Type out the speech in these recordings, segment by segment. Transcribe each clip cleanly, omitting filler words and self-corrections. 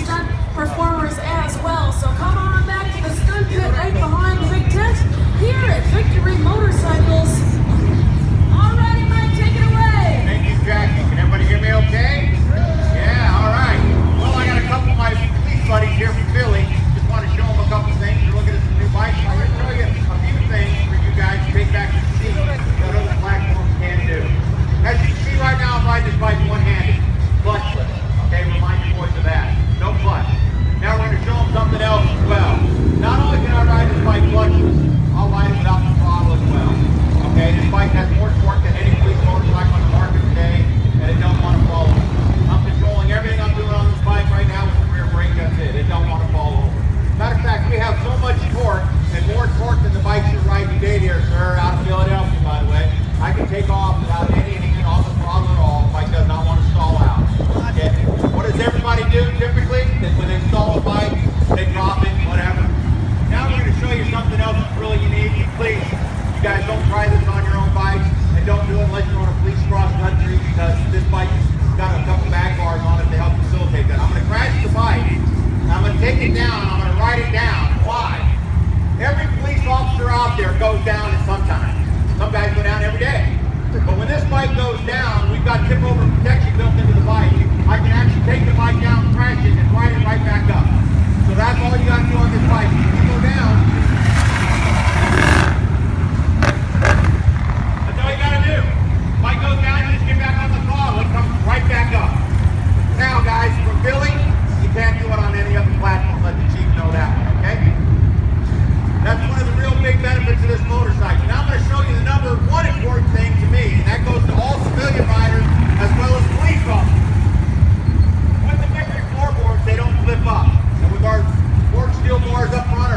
stunt performers as well. So come on back to the stunt pit right behind the big tent here at Victory Motorcycles. All righty, Mike, take it away. Thank you, Jackie. Can everybody hear me okay? Yeah, all right. Well, I got a couple of my police buddies here from Philly. Just want to show them a couple things. They're looking at some new bikes. I'm going to show you a few things for you guys to take back to the seat that other platforms can do. As you can see right now, I'm riding this bike one-handed, clutchless. Okay, remind you boys of that. No clutch. Now we're going to show them something else as well. Not only can I ride this bike clutchless, I'll ride it without the throttle as well. Okay, this bike has more torque than any police motorcycle on the market today, and it don't want to fall over. I'm controlling everything I'm doing on this bike right now with the rear brake. That's it. It don't want to fall over. Matter of fact, we have so much torque, and more torque than the bikes you're riding today here, sir, out of Philadelphia, by the way. I can take off without any hand on the throttle at all. The bike does not want to stall out. Okay. What does everybody do typically? When they stall a bike, they drop it, whatever. Now we're going to show you something else that's really unique. Please, you guys don't try this on your own bikes, and don't do it unless you're on a police cross country, because this bike has got a couple bag bars on it to help facilitate that. I'm going to crash the bike, and I'm going to take it down, and I'm going to ride it down. Why? Every police officer out there goes down at some time. Some guys go down every day. But when this bike goes down, we've got tip-over protection built into the bike. I can actually take the bike down, crash it, and ride it right back up. So that's all you got to do on this bike. When you go down, that's all you got to do. Bike goes down, you just get back on the throttle. It comes right back up. Now, guys, from Philly, you can't do it on any other platform. Let the chief know that one, okay? That's one of the real big benefits of this motorcycle. Now I'm going to show you the number one important thing to me, and that goes to all civilian riders as well as police officers. With the Victory floorboards, they don't flip up. And with our forged steel bars up front, or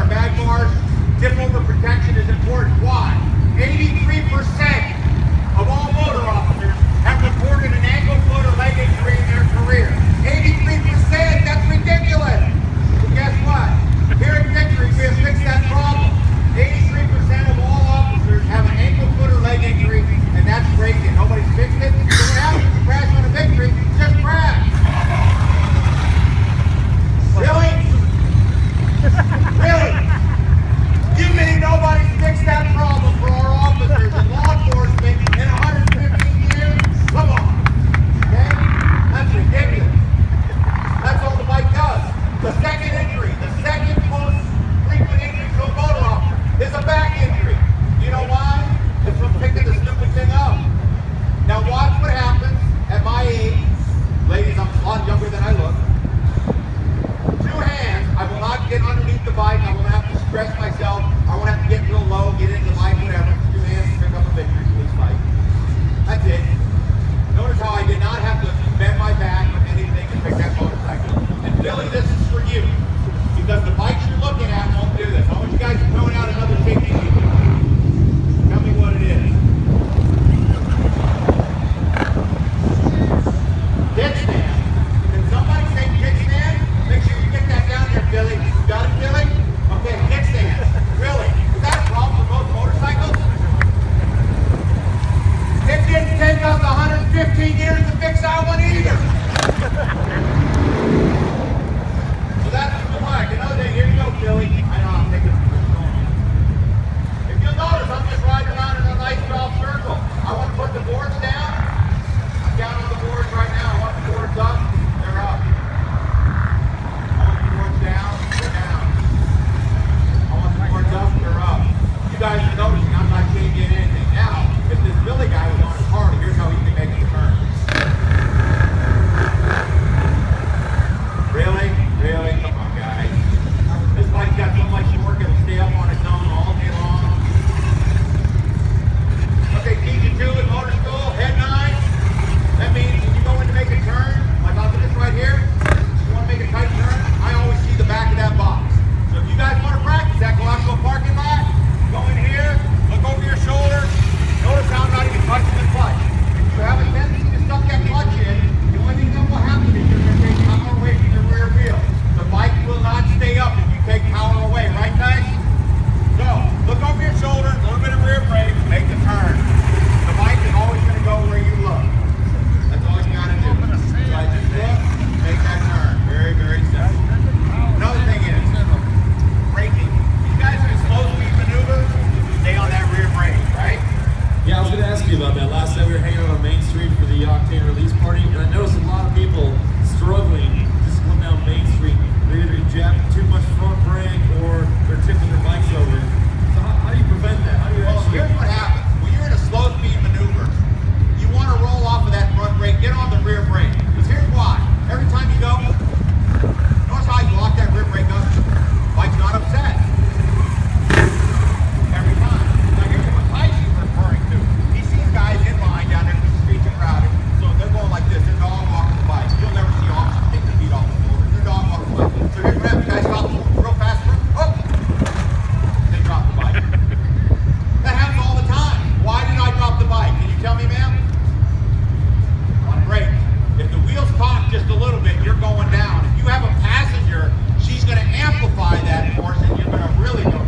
bit, you're going down. If you have a passenger, she's going to amplify that force and you're going to really go